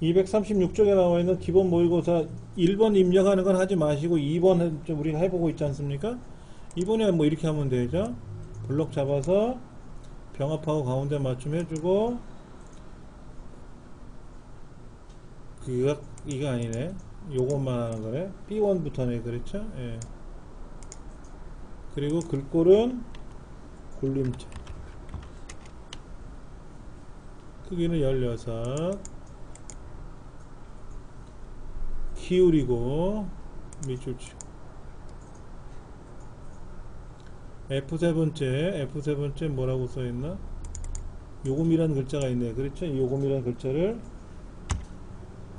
236쪽에 나와 있는 기본 모의고사 1번 입력하는 건 하지 마시고 2번 좀 우리가 해보고 있지 않습니까? 2번에 뭐 이렇게 하면 되죠. 블록 잡아서 병합하고 가운데 맞춤 해주고, 이거 아니네. 요것만 하는 거네. B1부터네. 그렇죠? 예. 그리고 글꼴은 굴림자. 크기는 16. 기울이고 밑줄 치고. F3번째 뭐라고 써있나? 요금이라는 글자가 있네. 그렇죠? 이 요금이라는 글자를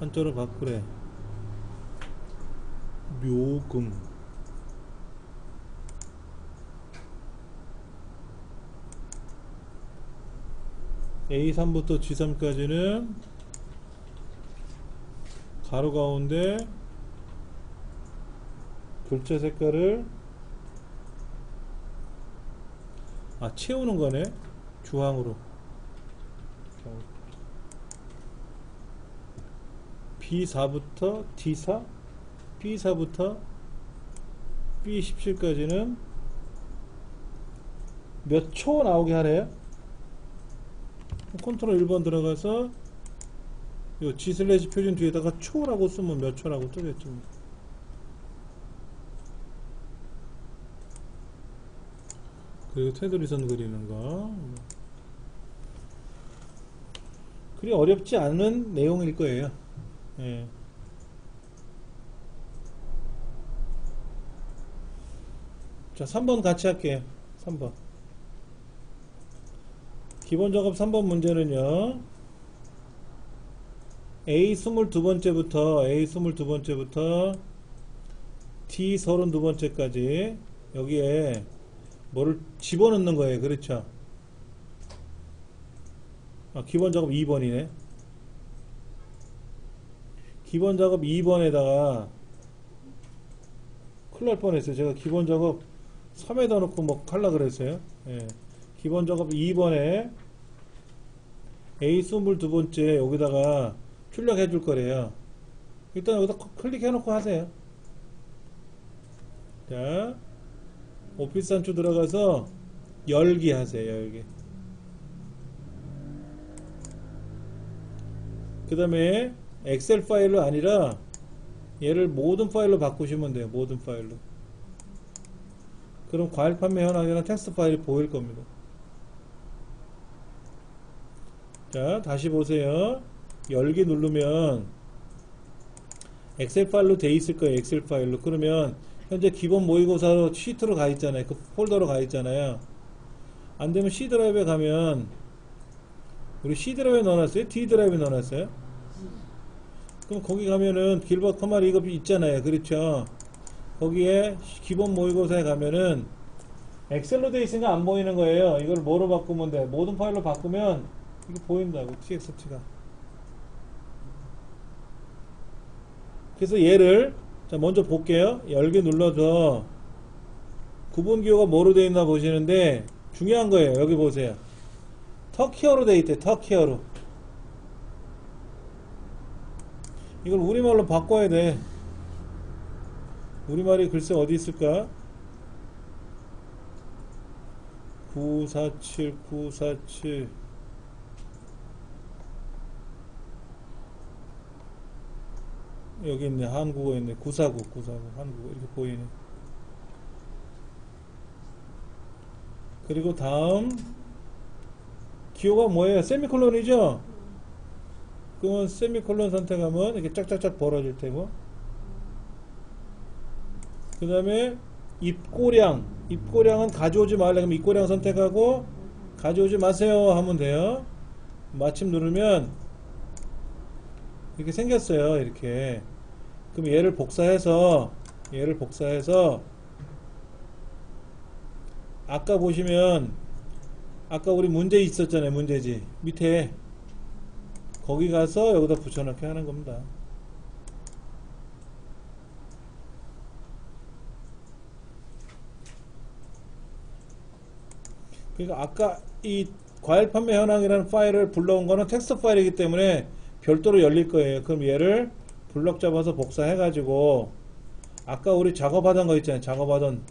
한자로 바꾸래. 묘금. A3부터 G3까지는 가로 가운데 글자 색깔을 채우는 거네. 주황으로. B4부터 D4, B4부터 B17까지는 몇 초 나오게 하래요. 컨트롤 1번 들어가서 요 G/ 표준 뒤에다가 초라고 쓰면 몇 초라고 뜨겠죠. 그리고 테두리선 그리는 거. 그리 어렵지 않은 내용일 거예요. 예. 자, 3번 같이 할게요. 3번. 기본 작업 3번 문제는요. A 22번째부터 D 32번째까지 여기에 뭐를 집어넣는 거예요. 그렇죠? 기본 작업 2번이네. 기본 작업 2번에다가 큰일 날 뻔했어요. 제가 기본 작업 3에다 놓고 뭐 할라 그랬어요. 예. 기본 작업 2번에 A 22번째 여기다가 출력해 줄 거래요. 일단 여기다 클릭해 놓고 하세요. 자, 오피스 한추 들어가서 열기 하세요. 열기. 그 다음에 엑셀 파일로 아니라 얘를 모든 파일로 바꾸시면 돼요. 모든 파일로. 그럼 과일 판매 현황이라는 텍스트 파일이 보일 겁니다. 자, 다시 보세요. 열기 누르면 엑셀 파일로 돼 있을 거예요. 엑셀 파일로. 그러면 현재 기본 모의고사로 시트로 가 있잖아요. 그 폴더로 가 있잖아요. 안 되면 C 드라이브에 가면, 우리 C 드라이브에 넣어놨어요? D 드라이브에 넣어놨어요? 그럼 거기 가면은 길버 커마리 이거 있잖아요. 그렇죠? 거기에 기본 모의고사에 가면은 엑셀로 돼 있으니까 안 보이는 거예요. 이걸 뭐로 바꾸면 돼? 모든 파일로 바꾸면 이게 보인다고. txt가. 그래서 얘를 자 먼저 볼게요. 열기 눌러서 구분기호가 뭐로 되어 있나 보시는데 중요한 거예요. 여기 보세요. 터키어로 되어 있대. 터키어로. 이걸 우리말로 바꿔야 돼. 우리말이 글쎄 어디 있을까? 947 여기 있네. 한국어 있네. 949 한국어 이렇게 보이네. 그리고 다음 기호가 뭐예요? 세미콜론이죠? 그러면 세미콜론 선택하면 이렇게 짝짝짝 벌어질 테고, 그 다음에 입고량은 가져오지 말라면 입고량 선택하고 가져오지 마세요 하면 돼요. 마침 누르면 이렇게 생겼어요. 이렇게. 그럼 얘를 복사해서 아까 보시면 아까 우리 문제 있었잖아요. 문제지 밑에 거기 가서 여기다 붙여넣기 하는 겁니다. 그러니까 아까 이 과일 판매 현황이라는 파일을 불러온 거는 텍스트 파일이기 때문에 별도로 열릴 거예요. 그럼 얘를 블럭 잡아서 복사해가지고 아까 우리 작업하던 거 있잖아요. 작업하던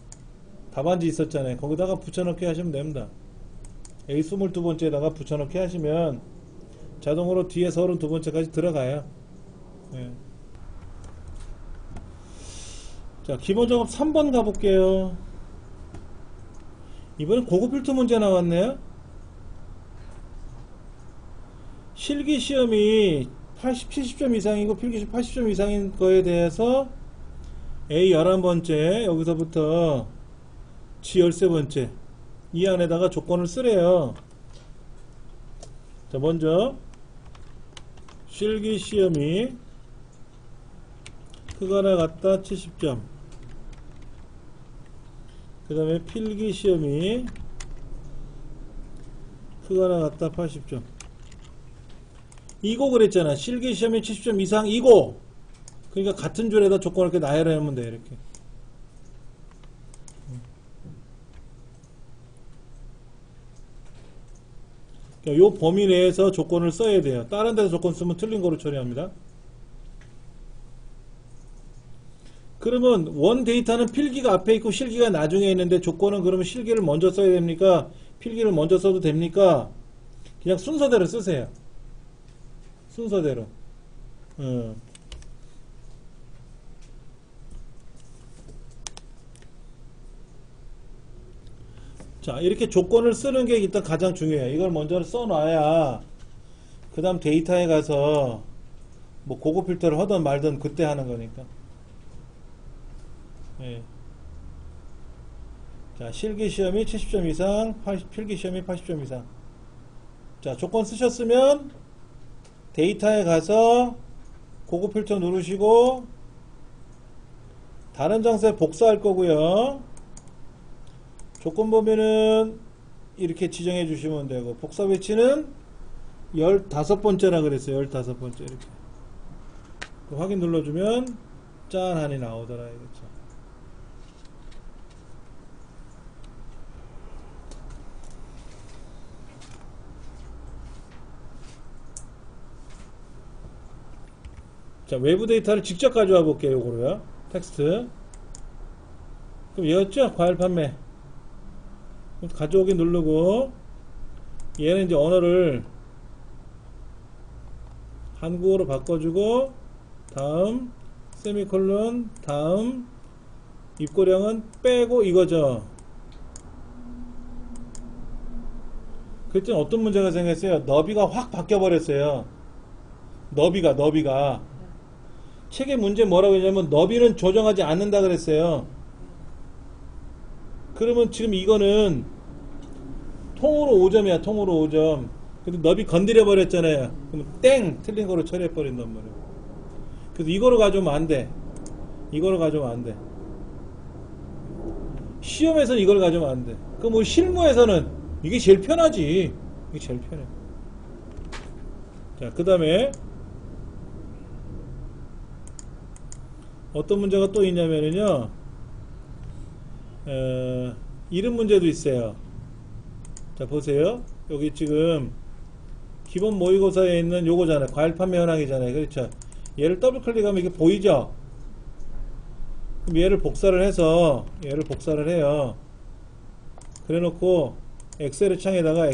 답안지 있었잖아요. 거기다가 붙여넣기 하시면 됩니다. A 22번째에다가 붙여넣기 하시면 자동으로 뒤에 32번째까지 들어가요. 예. 자, 기본 작업 3번 가볼게요. 이번엔 고급 필터 문제 나왔네요. 실기 시험이 70점 이상이고 필기시 80점 이상인 거에 대해서 A 11번째, 여기서부터 G 13번째 이 안에다가 조건을 쓰래요. 자, 먼저 실기 시험이 크거나 같다 70점, 그 다음에 필기 시험이 크거나 같다 80점. 이고 그랬잖아. 실기 시험이 70점 이상 이고. 그러니까 같은 줄에다 조건을 이렇게 나열하면 돼. 이렇게. 요 범위 내에서 조건을 써야 돼요. 다른 데서 조건 쓰면 틀린 거로 처리합니다. 그러면 원 데이터는 필기가 앞에 있고 실기가 나중에 있는데 조건은 그러면 실기를 먼저 써야 됩니까? 필기를 먼저 써도 됩니까? 그냥 순서대로 쓰세요. 순서대로. 자, 이렇게 조건을 쓰는 게 일단 가장 중요해요. 이걸 먼저 써놔야 그 다음 데이터에 가서 뭐 고급 필터를 하든 말든 그때 하는 거니까. 예. 자, 실기 시험이 70점 이상, 필기 시험이 80점 이상. 자, 조건 쓰셨으면 데이터에 가서 고급 필터 누르시고 다른 장소에 복사할 거고요. 조건 보면은 이렇게 지정해 주시면 되고, 복사 위치는 15번째라 그랬어요. 15번째 이렇게 확인 눌러주면 짠 하니 나오더라 이거죠. 자, 외부 데이터를 직접 가져와 볼게요. 요거로요. 텍스트. 그럼 얘였죠? 과일 판매. 가져오기 누르고, 얘는 이제 언어를 한국어로 바꿔주고, 다음, 세미콜론, 다음, 입고량은 빼고 이거죠. 그랬더니 어떤 문제가 생겼어요? 너비가 확 바뀌어버렸어요. 너비가. 책의 문제 뭐라고 했냐면 너비는 조정하지 않는다 그랬어요. 그러면 지금 이거는 통으로 5점이야. 통으로 5점. 근데 너비 건드려 버렸잖아요. 그럼 땡! 틀린 거로 처리해 버린단 말이에요. 그래서 이거로 가져오면 안 돼. 이거로 가져오면 안 돼. 시험에서는 이걸 가져오면 안 돼. 그럼 뭐 실무에서는 이게 제일 편하지. 이게 제일 편해. 자, 그 다음에 어떤 문제가 또 있냐면요, 이름 문제도 있어요. 자, 보세요. 여기 지금 기본 모의고사에 있는 요거잖아요. 과일 판매 현황이잖아요. 그렇죠? 얘를 더블 클릭하면 이게 보이죠? 그럼 얘를 복사를 해서 얘를 복사를 해요. 그래 놓고 엑셀 창에다가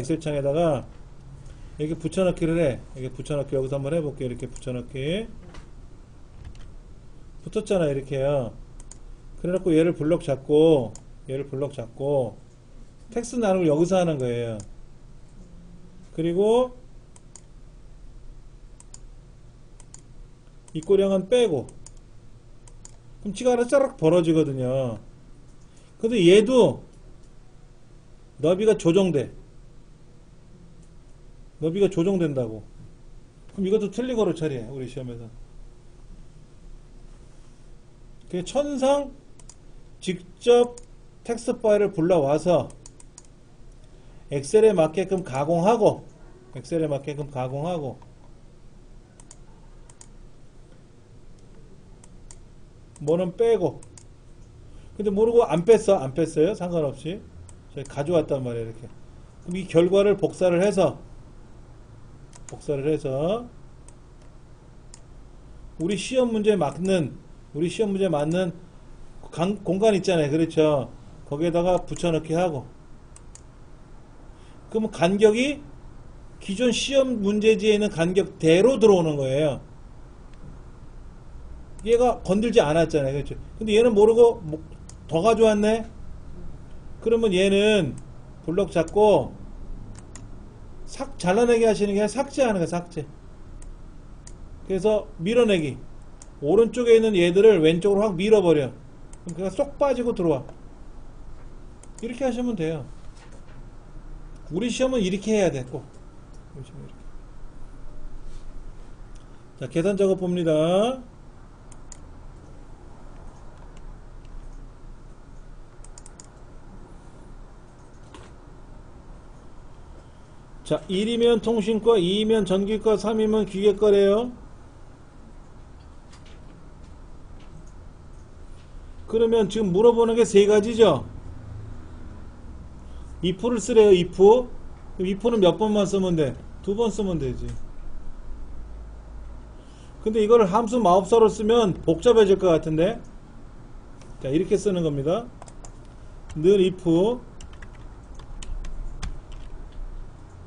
이렇게 붙여넣기를 해. 이렇게 붙여넣기 여기서 한번 해볼게요. 이렇게 붙여넣기 붙었잖아. 이렇게요. 그래 놓고 얘를 블럭 잡고 텍스트 나누고 여기서 하는 거예요. 그리고 입고량은 빼고, 그럼 지가 알아서 짜락 벌어지거든요. 근데 얘도 너비가 조정된다고. 그럼 이것도 틀린 거로 처리해. 우리 시험에서. 그 천상 직접 텍스트 파일을 불러와서 엑셀에 맞게끔 가공하고 뭐는 빼고, 근데 모르고 안 뺐어요. 상관없이 저희 가져왔단 말이에요. 이렇게. 그럼 이 결과를 복사를 해서 우리 시험 문제에 맞는 공간 있잖아요. 그렇죠? 거기에다가 붙여넣기 하고. 그러면 간격이 기존 시험 문제지에 있는 간격대로 들어오는 거예요. 얘가 건들지 않았잖아요. 그렇죠? 근데 얘는 모르고 더 가져왔네? 그러면 얘는 블럭 잡고 잘라내기 하시는 게 아니라 삭제하는 거야, 삭제. 그래서 밀어내기. 오른쪽에 있는 얘들을 왼쪽으로 확 밀어버려. 그럼 그냥 쏙 빠지고 들어와. 이렇게 하시면 돼요. 우리 시험은 이렇게 해야 돼, 꼭. 이렇게. 자, 계산 작업 봅니다. 자, 1이면 통신과, 2이면 전기과, 3이면 기계과래요. 그러면 지금 물어보는 게 세 가지죠? if를 쓰래요, if. 그럼 if는 몇 번만 쓰면 돼? 2번 쓰면 되지. 근데 이거를 함수 마법사로 쓰면 복잡해질 것 같은데? 자, 이렇게 쓰는 겁니다. 늘 if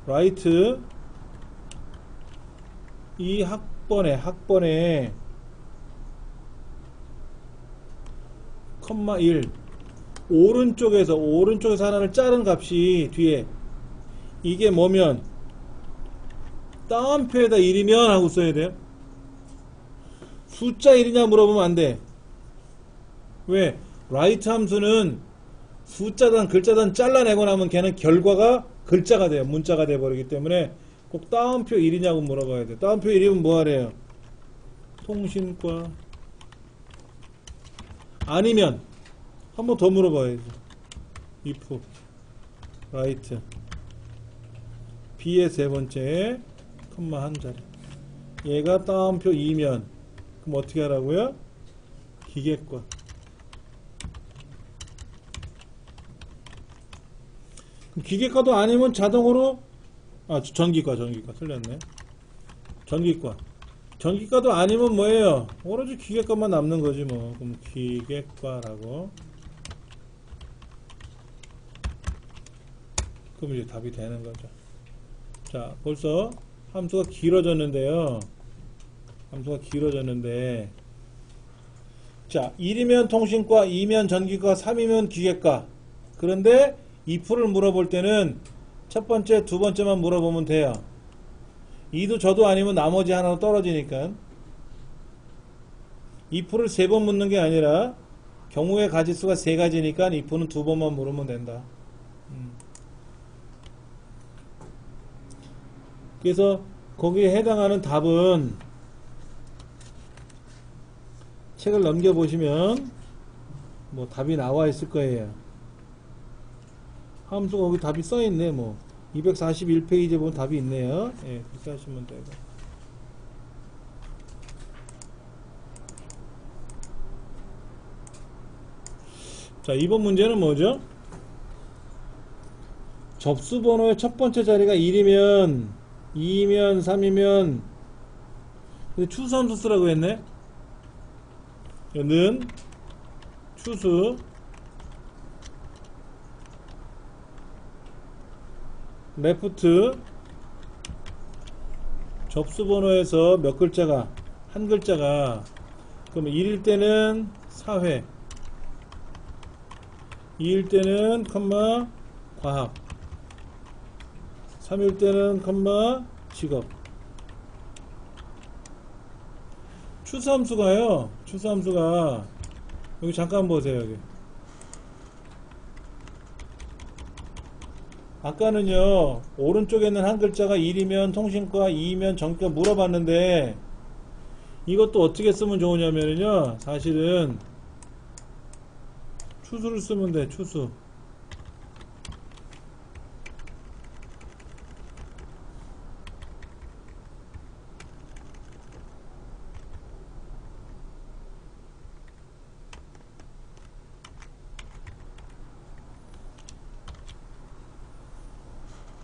write 이 학번에 컴마 1 오른쪽에서 하나를 자른 값이 뒤에 이게 뭐면 따옴표에다 1이면 하고 써야 돼요. 숫자 1이냐 물어보면 안 돼. 왜? write 함수는 숫자단 글자단 잘라내고 나면 걔는 결과가 글자가 돼요. 문자가 돼버리기 때문에 꼭 따옴표 1이냐고 물어봐야 돼. 따옴표 1이면 뭐 하래요? 통신과. 아니면 한 번 더 물어봐야지. if write b의 세 번째 컴마 한 자리. 얘가 따옴표 2면 그럼 어떻게 하라고요? 기계과. 기계과도 아니면 자동으로 전기과 틀렸네. 전기과도 아니면 뭐예요? 오로지 기계과만 남는 거지 뭐. 그럼 기계과라고. 그럼 이제 답이 되는 거죠. 자, 벌써 함수가 길어졌는데요. 자, 1이면 통신과, 2면 전기과, 3이면 기계과. 그런데 if를 물어볼 때는 첫 번째, 두 번째만 물어보면 돼요. 2도 저도 아니면 나머지 하나로 떨어지니까. if를 세 번 묻는 게 아니라 경우의 가지수가 세 가지니까 if는 두 번만 물으면 된다. 그래서 거기에 해당하는 답은 책을 넘겨보시면 뭐 답이 나와 있을 거예요. 함수가 거기 답이 써있네. 뭐 241페이지에 보면 답이 있네요. 예, 그렇게 하시면 되고. 자, 이번 문제는 뭐죠? 접수 번호의 첫 번째 자리가 1이면 2이면 3이면 추수함수 쓰라고 했네. 는 추수 레프트 접수 번호에서 몇 글자가 한 글자가 그러면 1일 때는 사회, 2일 때는 컴마 과학, 3일 때는 컴마 직업. 추수함수가요. 추수함수가 여기 잠깐 보세요. 여기 아까는요 오른쪽에 있는 한 글자가 1이면 통신과 2이면 전과 물어봤는데 이것도 어떻게 쓰면 좋으냐면요 사실은 추수를 쓰면 돼. 추수.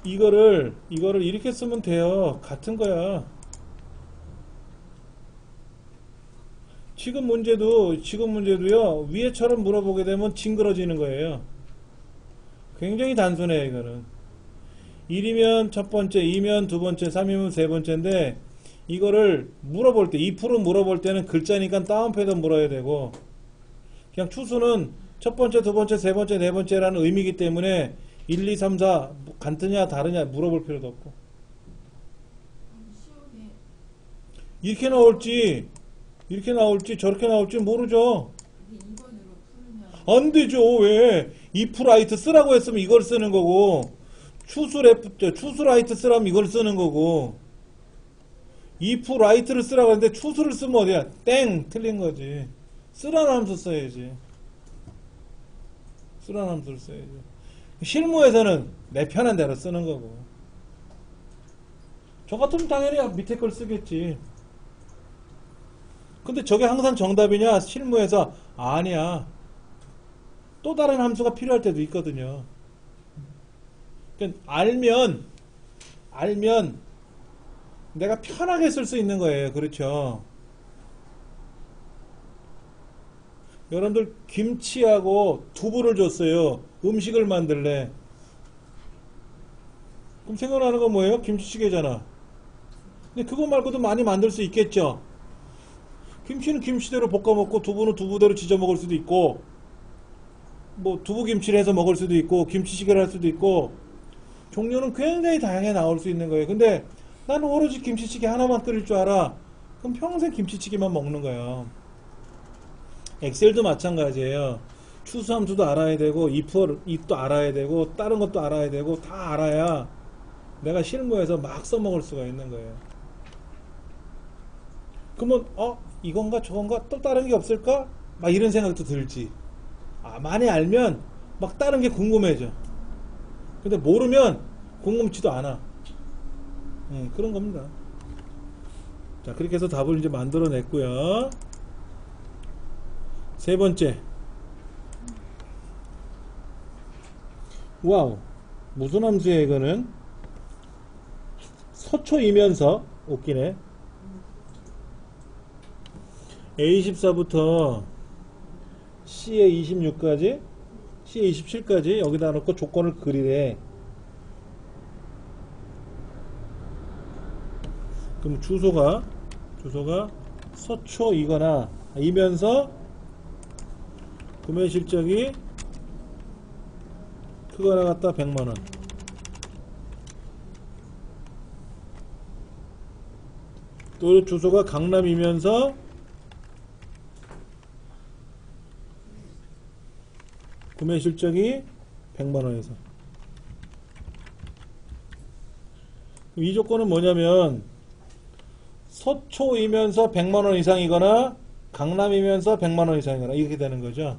이거를 이렇게 쓰면 돼요. 같은 거야. 지금 문제도요, 위에처럼 물어보게 되면 징그러지는 거예요. 굉장히 단순해요, 이거는. 1이면 첫 번째, 2면 두 번째, 3이면 세 번째인데, 이거를 물어볼 때, 2% 물어볼 때는 글자니까 다운표도 물어야 되고, 그냥 추수는 첫 번째, 두 번째, 세 번째, 네 번째라는 의미이기 때문에 1, 2, 3, 4 같으냐 다르냐 물어볼 필요도 없고. 이렇게 나올지 저렇게 나올지 모르죠. 안 되죠. 왜? if 라이트 쓰라고 했으면 이걸 쓰는 거고, 추수 라이트 쓰라면 이걸 쓰는 거고, if 라이트를 쓰라고 했는데 추수를 쓰면 어디야? 땡! 틀린 거지. 쓰라는 함수 써야지. 쓰라는 함수를 써야지. 실무에서는 내 편한 대로 쓰는 거고. 저 같으면 당연히 밑에 걸 쓰겠지. 근데 저게 항상 정답이냐? 실무에서 아니야. 또 다른 함수가 필요할 때도 있거든요. 그러니까 알면 내가 편하게 쓸 수 있는 거예요. 그렇죠? 여러분들 김치하고 두부를 줬어요. 음식을 만들래. 그럼 생각나는 건 뭐예요? 김치찌개잖아. 근데 그거 말고도 많이 만들 수 있겠죠? 김치는 김치대로 볶아 먹고, 두부는 두부대로 지져 먹을 수도 있고, 뭐 두부김치를 해서 먹을 수도 있고, 김치찌개를 할 수도 있고, 종류는 굉장히 다양하게 나올 수 있는 거예요. 근데 나는 오로지 김치찌개 하나만 끓일 줄 알아. 그럼 평생 김치찌개만 먹는 거예요. 엑셀도 마찬가지예요. 추수함수도 알아야 되고, if도 알아야 되고, 다른 것도 알아야 되고, 다 알아야 내가 실무에서 막 써먹을 수가 있는 거예요. 그러면 이건가 저건가 또 다른 게 없을까? 막 이런 생각도 들지. 많이 알면 막 다른 게 궁금해져. 근데 모르면 궁금치도 않아. 그런 겁니다. 자, 그렇게 해서 답을 이제 만들어냈고요. 세 번째. 와우. 무슨 함수예요, 이거는? 서초이면서 웃기네. A24부터 C에 26까지, C에 27까지 여기다 놓고 조건을 그리래. 그럼 주소가 서초이거나 이면서 구매 실적이 그거나 갖다 100만원. 또 주소가 강남이면서 구매 실적이 100만원에서. 이 조건은 뭐냐면 서초이면서 100만원 이상이거나 강남이면서 100만원 이상이거나 이렇게 되는 거죠.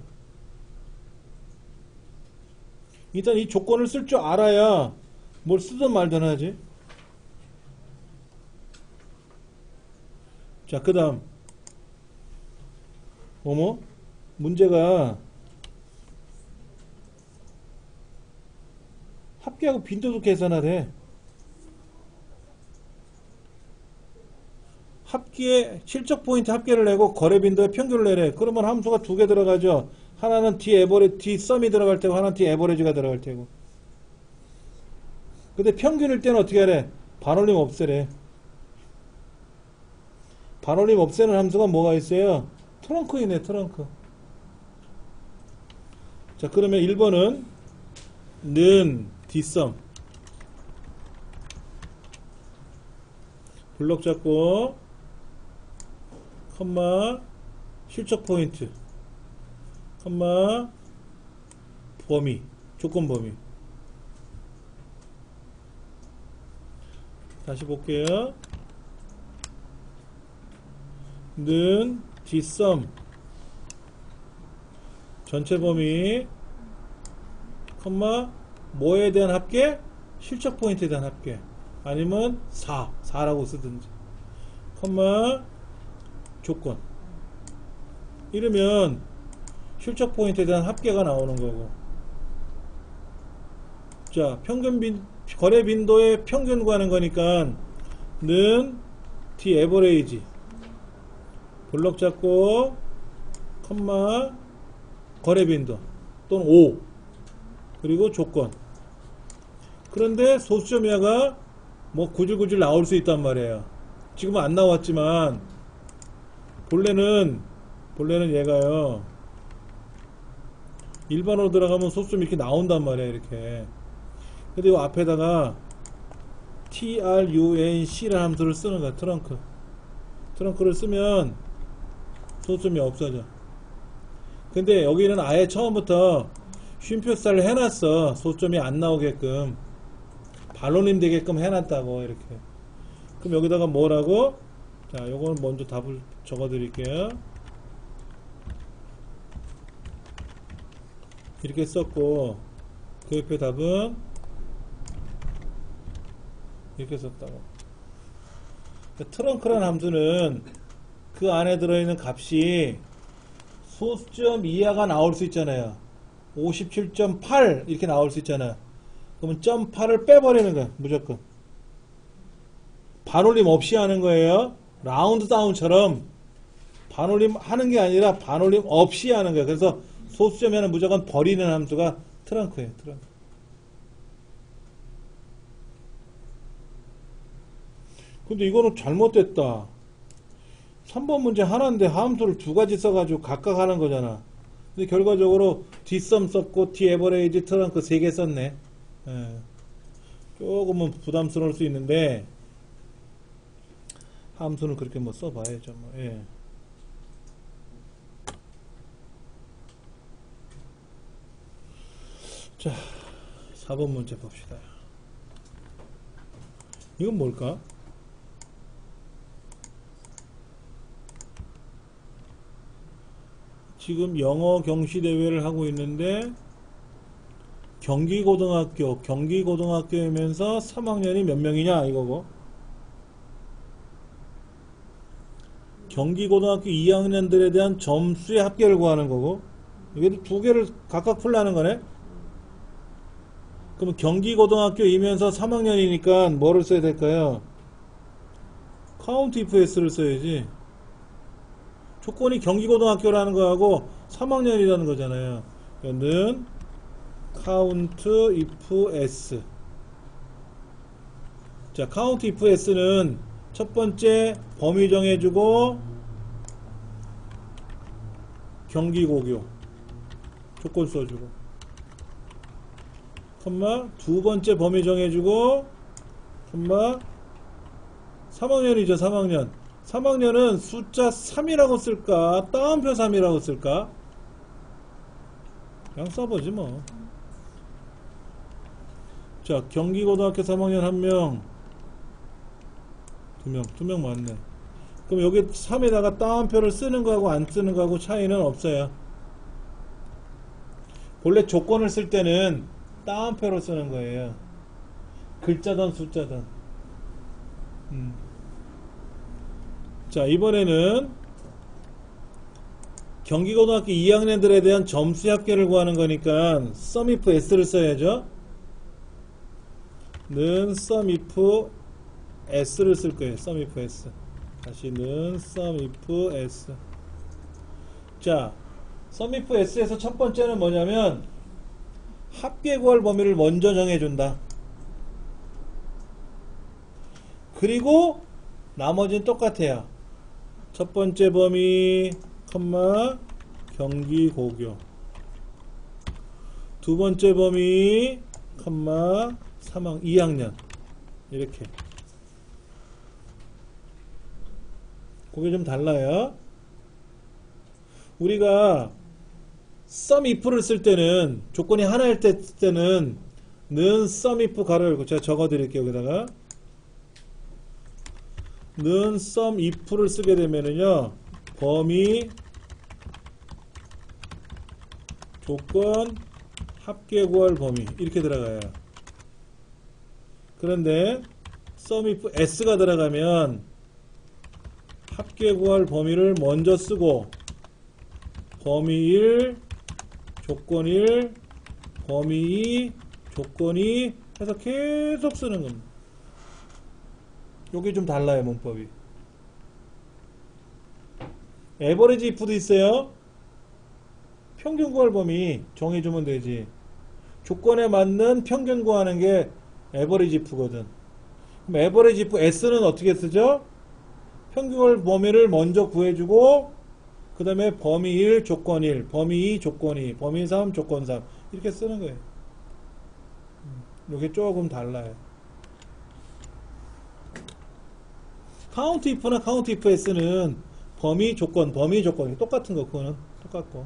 일단 이 조건을 쓸 줄 알아야 뭘 쓰든 말든 하지. 자, 그 다음 문제가 합계하고 빈도도 계산하래. 합계 실적 포인트 합계를 내고 거래 빈도의 평균을 내래. 그러면 함수가 두 개 들어가죠. 하나는 D 썸이 들어갈 테고 하나는 D 에버리지가 들어갈 테고. 근데 평균일 때는 어떻게 하래? 반올림 없애래. 반올림 없애는 함수가 뭐가 있어요? 트렁크이네, 트렁크. 자, 그러면 1번은 는 D썸 블록 잡고 컴마 실적 포인트 컴마 범위 조건 범위. 다시 볼게요. 는 D썸 전체 범위 컴마 뭐에 대한 합계? 실적 포인트에 대한 합계. 아니면 4라고 쓰든지. 컴마 조건. 이러면 실적 포인트에 대한 합계가 나오는 거고. 자, 거래 빈도의 평균 구하는 거니까 는 D 에버레이지 블럭 잡고 컴마 거래 빈도 또는 O 그리고 조건. 그런데 소수점 이하가 뭐 구질구질 나올 수 있단 말이에요. 지금은 안 나왔지만 본래는 얘가요 일반으로 들어가면 소수점 이렇게 나온단 말이에요. 이렇게. 근데 이 앞에다가 trunc라는 함수를 쓰는 거야. 트렁크를 쓰면 소수점이 없어져. 근데 여기는 아예 처음부터 쉼표살을 해놨어. 소수점이 안 나오게끔 반올림 되게끔 해놨다고. 이렇게. 그럼 여기다가 뭐라고? 자, 요거는 먼저 답을 적어 드릴게요. 이렇게 썼고 그 옆에 답은 이렇게 썼다고. 트렁크라는 함수는 그 안에 들어있는 값이 소수점 이하가 나올 수 있잖아요. 57.8 이렇게 나올 수 있잖아요. 그러면 점 8을 빼버리는 거야. 무조건 반올림 없이 하는 거예요. 라운드 다운처럼 반올림 하는 게 아니라 반올림 없이 하는 거예요. 그래서 소수점에는 무조건 버리는 함수가 트렁크예요. 트렁크. 근데 이거는 잘못됐다. 3번 문제 하나인데 함수를 두 가지 써가지고 각각 하는 거잖아. 근데 결과적으로 뒷섬 썼고 뒤에버레이지 트렁크 3개 썼네. 예. 조금은 부담스러울 수 있는데 함수는 그렇게 뭐 써봐야죠. 뭐. 예. 자, 4번 문제 봅시다. 이건 뭘까? 지금 영어 경시 대회를 하고 있는데 경기고등학교이면서 3학년이 몇 명이냐 이거고, 경기고등학교 2학년들에 대한 점수의 합계를 구하는 거고, 이게 두 개를 각각 풀라는 거네. 그럼 경기고등학교이면서 3학년이니까 뭐를 써야 될까요? count if s를 써야지. 조건이 경기고등학교라는 거하고 3학년이라는 거잖아요. 이거는 count if s. 자, count if s는 첫 번째 범위 정해주고 경기고교 조건 써주고, 컴마 두 번째 범위 정해주고, 컴마 3학년이죠. 3학년은 숫자 3이라고 쓸까 따옴표 3이라고 쓸까? 그냥 써보지 뭐. 자, 경기고등학교 3학년 1명, 2명 맞네. 그럼 여기 3에다가 따옴표를 쓰는 거하고 안 쓰는 거하고 차이는 없어요. 본래 조건을 쓸 때는 따옴표로 쓰는 거예요. 글자든 숫자든. 자, 이번에는 경기고등학교 2학년들에 대한 점수 합계를 구하는 거니까 sum if s를 써야죠. 는 sum if s를 쓸 거예요. sum if s. 다시는 sum if s. 자, sum if s에서 첫 번째는 뭐냐면 합계 구할 범위를 먼저 정해준다. 그리고 나머지는 똑같아요. 첫 번째 범위, 컴마 경기고교. 두 번째 범위, 컴마 2학년. 이렇게. 그게 좀 달라요. 우리가 sum if를 쓸 때는, 조건이 하나일 때는 는 sum if 가로 열고, 제가 적어 드릴게요. 여기다가 는 sum if를 쓰게 되면은요, 범위 조건 합계 구할 범위 이렇게 들어가요. 그런데 sum if s가 들어가면 합계 구할 범위를 먼저 쓰고 범위 1 조건 1 범위 2 조건 2 해서 계속 쓰는 겁니다. 요게 좀 달라요, 문법이. 에버리지 if도 있어요. 평균 구할 범위 정해주면 되지. 조건에 맞는 평균 구하는 게 에버리지 if거든. 그럼 에버리지 if S는 어떻게 쓰죠? 평균 구할 범위를 먼저 구해주고 그 다음에 범위 1 조건 1 범위 2 조건 2 범위 3 조건 3 이렇게 쓰는 거예요. 이게 조금 달라요. 카운트 if나 카운트 if S는 범위 조건 똑같은 거. 그거는 똑같고.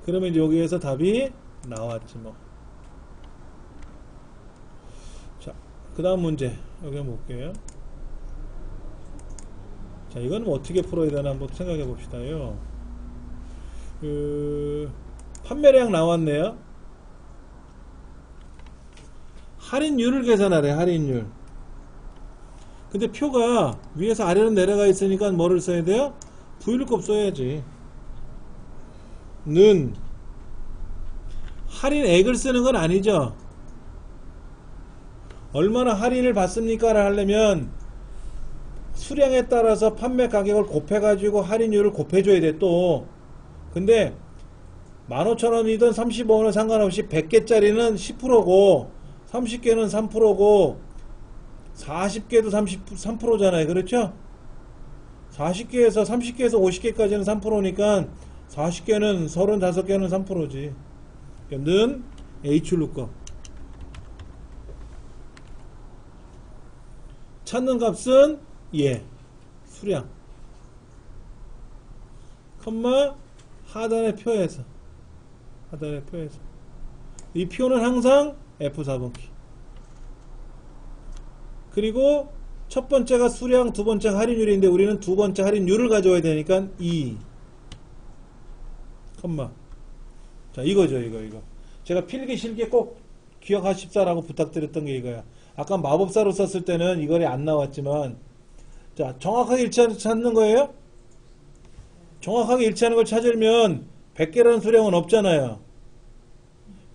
그러면 이제 여기에서 답이 나왔지 뭐. 자, 그 다음 문제 여기 한번 볼게요. 자, 이건 뭐 어떻게 풀어야 되나 한번 생각해 봅시다요. 판매량 나왔네요. 할인율을 계산하래. 할인율. 근데 표가 위에서 아래로 내려가 있으니까 뭐를 써야 돼요? Vlookup 써야지. 는 할인액을 쓰는 건 아니죠. 얼마나 할인을 받습니까? 를 하려면 수량에 따라서 판매 가격을 곱해가지고 할인율을 곱해줘야 돼. 또 근데 15,000원이든 35원은 상관없이 100개짜리는 10%고 30개는 3%고 40개도 33%잖아요. 그렇죠? 40개에서 30개에서 50개까지는 3%니까 40개는 35개는 3%지. 는 Hlookup 찾는 값은 수량 컴마 하단의 표에서 이 표는 항상 F4번키. 그리고 첫 번째가 수량, 두 번째가 할인율인데 우리는 두 번째 할인율을 가져와야 되니까 2 컴마. 자, 이거죠. 이거 제가 필기 실기에 꼭 기억하십사라고 부탁드렸던 게 이거야. 아까 마법사로 썼을 때는 이거리 안 나왔지만, 자, 정확하게 찾는 거예요. 정확하게 일치하는 걸 찾으면 100개라는 수량은 없잖아요.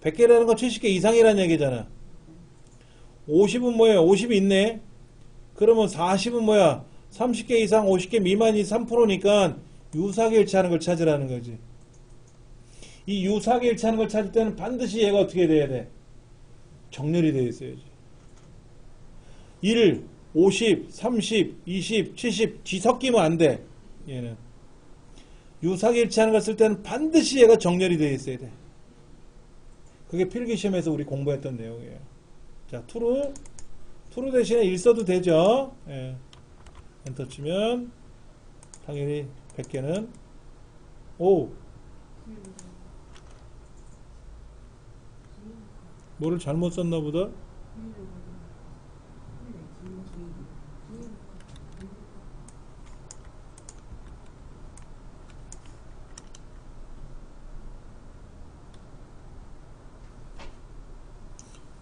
100개라는 건 70개 이상이라는 얘기잖아. 50은 뭐예요? 50이 있네. 그러면 40은 뭐야? 30개 이상 50개 미만이 3%니까 유사하게 일치하는 걸 찾으라는 거지. 이 유사하게 일치하는 걸 찾을 때는 반드시 얘가 어떻게 돼야 돼? 정렬이 되어 있어야지. 1, 50, 30, 20, 70 뒤섞이면 안 돼. 얘는 유사하게 일치하는 걸 쓸 때는 반드시 얘가 정렬이 되어 있어야 돼. 그게 필기시험에서 우리 공부했던 내용이에요. 자, true 대신에 1 써도 되죠. 예. 엔터 치면 당연히 100개는 뭐를 잘못 썼나 보다.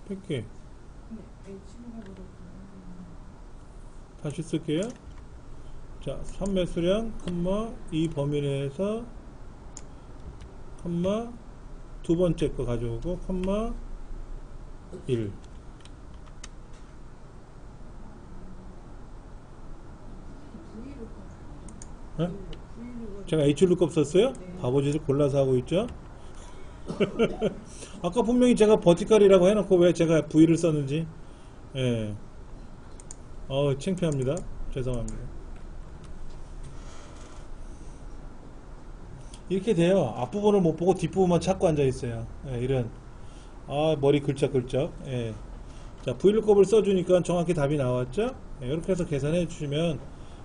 백 개. 다시 쓸게요. 자, 판매 수량, 컴마, 이 범위 내에서, 컴마, 두 번째 거 가져오고, 컴마, 1. 네? 제가 Hlookup 썼어요? 바보짓을 골라서 하고 있죠? 아까 분명히 제가 버티컬이라고 해놓고 왜 제가 V를 썼는지. 예. 창피합니다. 죄송합니다. 이렇게 돼요. 앞부분을 못 보고 뒷부분만 찾고 앉아있어요. 예, 이런. 머리 글쩍글쩍. 예. 자, Vlookup을 써주니까 정확히 답이 나왔죠? 예, 이렇게 해서 계산해 주시면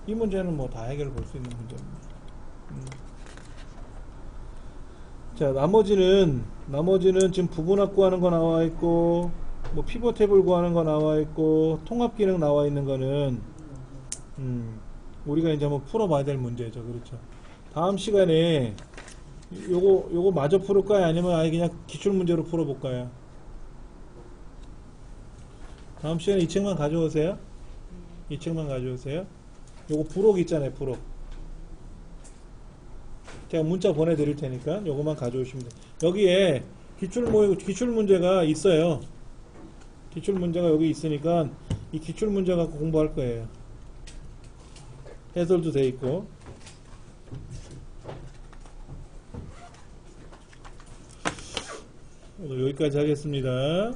이 문제는 뭐 다 해결을 볼 수 있는 문제입니다. 자, 나머지는 지금 부분합 구하는 거 나와 있고, 뭐 피벗 탭을 구하는 거 나와 있고, 통합 기능 나와 있는 거는 우리가 이제 한번 풀어봐야 될 문제죠. 그렇죠. 다음 시간에 요거 마저 풀을까요? 아니면 아예 그냥 기출 문제로 풀어볼까요? 다음 시간에 이 책만 가져오세요. 이 책만 가져오세요. 요거 부록 있잖아요. 부록. 제가 문자 보내드릴 테니까 요거만 가져오시면 돼요. 여기에 기출 문제가 있어요. 기출 문제가 여기 있으니까 이 기출 문제 갖고 공부할 거예요. 해설도 돼 있고. 오늘 여기까지 하겠습니다.